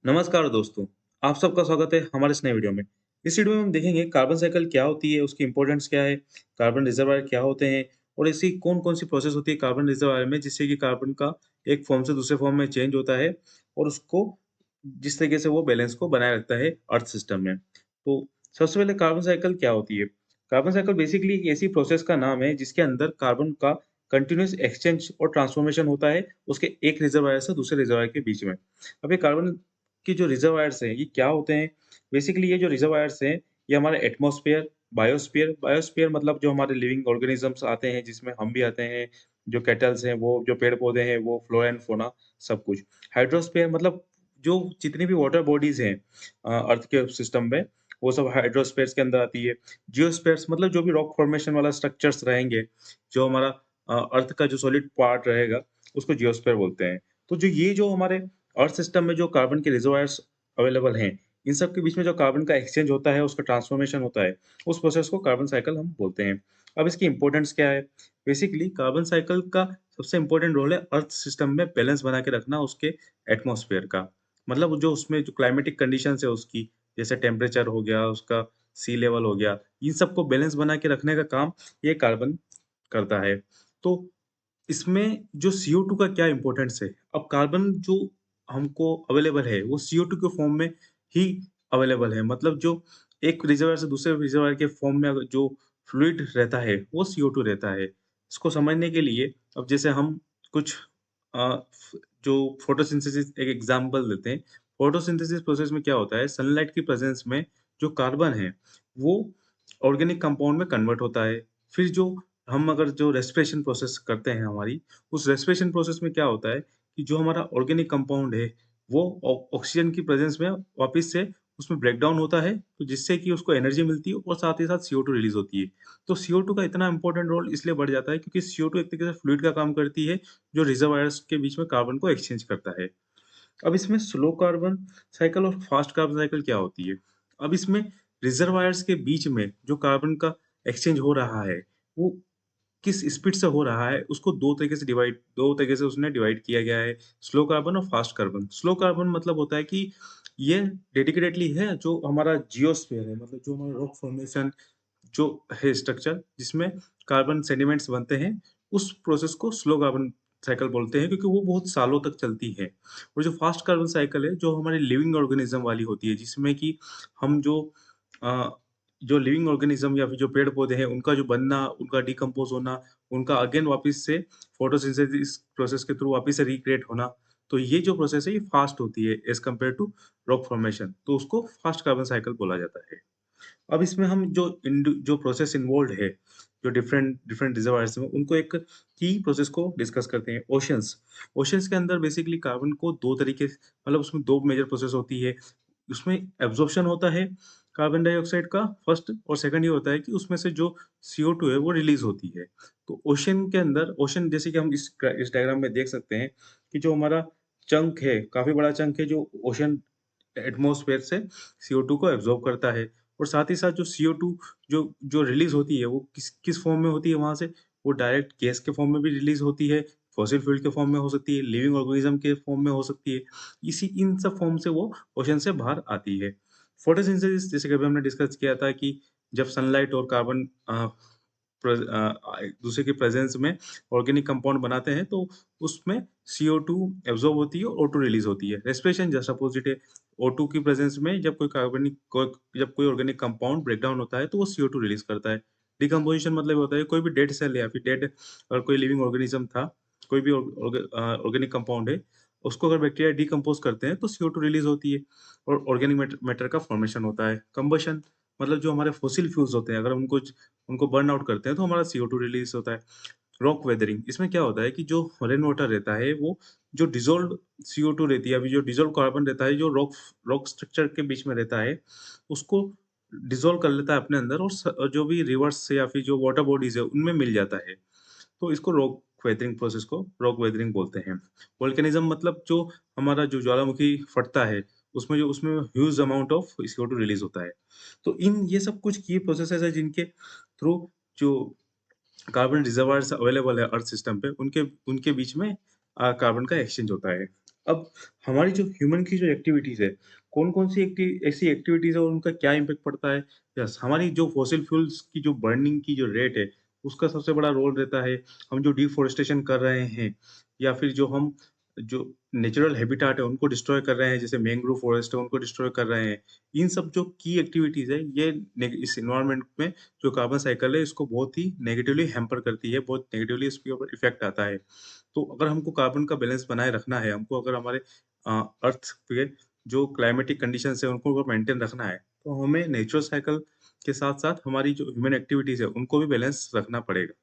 नमस्कार दोस्तों, आप सबका स्वागत है हमारे इस नए वीडियो में। इस वीडियो में हम देखेंगे कार्बन साइकिल क्या होती है, उसकी इम्पोर्टेंस क्या है, कार्बन रिजर्वायर क्या होते हैं और ऐसी कौन-कौन सी प्रोसेस होती है कार्बन रिजर्वायर में जिससे कि कार्बन का एक फॉर्म से दूसरे फॉर्म में चेंज होता है और उसको जिस तरीके से वो बैलेंस को बनाए रखता है अर्थ सिस्टम में। तो सबसे पहले कार्बन साइकिल क्या होती है? कार्बन साइकिल बेसिकली एक ऐसी प्रोसेस का नाम है जिसके अंदर कार्बन का कंटीन्यूअस एक्सचेंज और ट्रांसफॉर्मेशन होता है उसके एक रिजर्वायर से दूसरे रिजर्वायर के बीच में। अब ये कार्बन कि जो रिजर्वायर्स हैं, ये क्या होते हैं? बेसिकली ये जो रिजर्वायर्स हैं, ये हमारे एटमॉस्फेयर, बायोस्फीयर बायोस्फीयर मतलब जो हमारे लिविंग ऑर्गेनिज़म्स आते हैं, जिसमें हम भी आते हैं, जो कैटल्स हैं, वो जो पेड़-पौधे हैं, वो फ्लोरा एंड फौना, सब कुछ। हाइड्रोस्फीयर मतलब जो जितनी भी वाटर बॉडीज़ हैं अर्थ के सिस्टम में, वो सब हाइड्रोस्फीयर्स के अंदर आती है। जियोस्फीयर्स मतलब जो भी रॉक फॉर्मेशन वाला स्ट्रक्चर्स रहेंगे, जो हमारा अर्थ का जो सॉलिड पार्ट रहेगा, उसको जियोस्फीयर बोलते हैं। तो जो हमारे अर्थ सिस्टम में जो कार्बन के रिजर्वायर्स अवेलेबल हैं, इन सब के बीच में जो कार्बन का एक्सचेंज होता है, उसका ट्रांसफॉर्मेशन होता है, उस प्रोसेस को कार्बन साइकिल हम बोलते हैं। अब इसकी इम्पोर्टेंस क्या है? बेसिकली कार्बन साइकिल का सबसे इम्पोर्टेंट रोल है अर्थ सिस्टम में बैलेंस बना के रखना उसके एटमॉस्फेयर का। मतलब जो उसमें जो क्लाइमेटिक कंडीशंस है उसकी, जैसे टेम्परेचर हो गया, उसका सी लेवल हो गया, इन सबको बैलेंस बना के रखने का काम ये कार्बन करता है। तो इसमें जो CO2 का क्या इम्पोर्टेंस है? अब कार्बन जो हमको अवेलेबल है, वो CO2 के फॉर्म में ही अवेलेबल है। मतलब जो एक रिजर्वायर से दूसरे रिजर्वायर के फॉर्म में अगर जो फ्लूइड रहता है, वो CO2 रहता है। इसको समझने के लिए अब जैसे हम कुछ फ जो फोटोसिंथेसिस एक एग्ज़ाम्पल देते हैं। फोटोसिंथेसिस प्रोसेस में क्या होता है, सनलाइट की प्रेज़ेंस में जो कार्बन है, वो ऑर्गेनिक कंपाउंड में कन्वर्ट होता है। फिर जो हम अगर जो रेस्पिरेशन प्रोसेस करते हैं हमारी, उस रेस्पिरेशन प्रोसेस में क्या होता है कि जो हमारा ऑर्गेनिक कंपाउंड है, वो ऑक्सीजन की प्रेज़ेंस में वापिस से उसमें ब्रेक डाउन होता है, तो जिससे कि उसको एनर्जी मिलती है और साथ ही साथ CO2 रिलीज़ होती है। तो CO2 का इतना इम्पोर्टेंट रोल इसलिए बढ़ जाता है क्योंकि CO2 एक तरीके से फ्लूइड का काम करती है, जो रिजर्वायर्स के बीच में कार्बन को एक्सचेंज करता है। अब इसमें स्लो कार्बन साइकिल और फास्ट कार्बन साइकिल क्या होती है? अब इसमें रिजर्वायर्स के बीच में जो कार्बन का एक्सचेंज हो रहा है, वो किस स्पीड से हो रहा है, उसको 2 तरीके से उसने डिवाइड किया गया है, स्लो कार्बन और फास्ट कार्बन। स्लो कार्बन मतलब होता है कि ये डेडिकेटेडली है जो हमारा जियोस्फीयर है, मतलब जो हमारा रॉक फॉर्मेशन जो है स्ट्रक्चर जिसमें कार्बन सेडिमेंट्स बनते हैं, उस प्रोसेस को स्लो कार्बन साइकिल बोलते हैं क्योंकि वो बहुत सालों तक चलती है। और जो फास्ट कार्बन साइकिल है, जो हमारी लिविंग ऑर्गेनिज़्म वाली होती है, जिसमें कि हम अ, जो लिविंग ऑर्गेनिज़्म या फिर जो पेड़-पौधे हैं, उनका जो बनना, उनका डिकम्पोज़ होना, उनका अगेन वापिस से फोटोसिंथेसिस प्रोसेस के थ्रू वापिस से रिक्रिएट होना, तो ये जो प्रोसेस है, ये फास्ट होती है as compare to rock formation, तो उसको फास्ट कार्बन साइकिल बोला जाता है। अब इसमें हम जो प्रोसेस इन्वॉल्व्ड है, जो डिफरेंट डिफरेंट रिजर्वायर्स में, उनको एक की प्रोसेस को डिस्कस करते हैं। ओशंस, ओशंस के अंदर बेसिकली कार्बन को 2 तरीके मतलब उसमें 2 मेजर प्रोसेस होती है। उसमें एब्ज़ॉर्प्शन होता है कार्बन डाइऑक्साइड का फर्स्ट और सेकंड ये होता है कि उसमें से जो CO2 है वो रिलीज़ होती है। तो ओशन के अंदर ओशन जैसे कि हम इस डायग्राम में देख सकते हैं कि जो हमारा चंक है, काफ़ी बड़ा चंक है जो ओशन एटमॉस्फेयर से CO2 को एब्ज़ॉर्ब करता है और साथ ही साथ जो CO2 जो जो रिलीज़ होती है वो किस किस फ़ॉर्म में होती है वहाँ से? वो डायरेक्ट गैस के फ़ॉर्म में भी रिलीज़ होती है, फॉसिल फ्यूल के फ़ॉर्म में हो सकती है, लिविंग ऑर्गेनिज़्म के फ़ॉर्म में हो सकती है। इसी इन सब फ़ॉर्म से वो ओशन से बाहर आती है। फोटोसिंथेसिस जैसे कि अभी हमने डिस्कस किया था कि जब सनलाइट और कार्बन एक दूसरे के प्रेज़ेंस में ऑर्गेनिक कंपाउंड बनाते हैं तो उसमें CO2 एब्ज़ॉर्ब होती है, O2 रिलीज़ होती है। रेस्पिरेशन जस्ट अपोज़िट है। O2 की प्रेज़ेंस में जब कोई ऑर्गेनिक कंपाउंड ब्रेक डाउन होता है तो वो CO2 रिलीज़ करता है। डिकम्पोज़िशन मतलब ये होता है कोई भी डेड सेल या फिर डेड अगर कोई लिविंग ऑर्गेनिज़्म था, कोई भी ऑर्गेनिक कंपाउंड है, उसको अगर बैक्टीरिया डिकम्पोज़ करते हैं तो CO2 रिलीज़ होती है और ऑर्गेनिक मैटर का फ़ॉर्मेशन होता है। कंबशन मतलब जो हमारे फॉसिल फ्यूल्स होते हैं, अगर उनको बर्न आउट करते हैं तो हमारा CO2 रिलीज़ होता है। रॉक वेदरिंग इसमें क्या होता है कि जो रेन वाटर रहता है वो जो डिज़ोल्व्ड CO2 रहती है, अभी जो डिज़ोल्व कार्बन रहता है, जो रॉक रॉक स्ट्रक्चर के बीच में रहता है, उसको डिज़ोल्व कर लेता है अपने अंदर और जो भी रिवर्स या फिर जो वाटर बॉडीज़ है, उनमें मिल जाता है। तो इसको रॉक वेदरिंग प्रोसेस को रॉक वेदरिंग बोलते हैं। वोल्केनिज़्म मतलब जो हमारा जो ज्वालामुखी फटता है, उसमें huge amount of CO2 release होता है। तो इन ये सब कुछ की प्रोसेसेज़ हैं जिनके थ्रू जो कार्बन रिजर्वायर्स अवेलेबल है अर्थ सिस्टम पे, उनके उनके बीच में कार्बन का एक्सचेंज होता है। अब हमारी जो ह्यूमन की जो एक्टिविटीज़ है, कौन-कौन सी ऐसी एक्टिविटीज़ है और उनका क्या इम्पैक्ट पड़ता है? यस, हमारी जो फॉसिल फ्यूल्स की जो बर्निंग की जो रेट है, उसका सबसे बड़ा रोल रहता है। हम जो डिफ़ॉरेस्टेशन कर रहे हैं या फिर जो नेचुरल हैबिटाट है, उनको डिस्ट्रॉय कर रहे हैं, जैसे मैंग्रोव फॉरेस्ट है, उनको डिस्ट्रॉय कर रहे हैं। इन सब जो की एक्टिविटीज़ है, ये इस एनवायरनमेंट में जो कार्बन साइकिल है, इसको बहुत ही नेगेटिवली हैम्पर करती है, बहुत नेगेटिवली इसके ऊपर इफ़ेक्ट आता है। तो अगर हमको कार्बन का बैलेंस बनाए रखना है, हमको अगर हमारे अ, अर्थ पे जो क्लाइमेटिक कंडीशंस है, उनको अगर मेंटेन रखना है, तो हमें नेचुरल साइकिल के साथ-साथ हमारी जो ह्यूमन एक्टिविटीज़ है, उनको भी बैलेंस रखना पड़ेगा।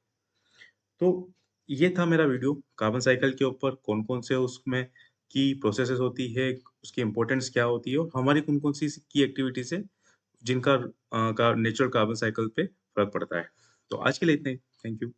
तो ये था मेरा वीडियो कार्बन साइकिल के ऊपर कौन-कौन से उसमें की प्रोसेसेस होती है, उसकी इम्पोर्टेंस क्या होती है और हमारी कौन-कौन सी की एक्टिविटीज़ है, जिनका नेचुरल कार्बन साइकिल पे फ़र्क पड़ता है। तो आज के लिए इतना ही। Thank you.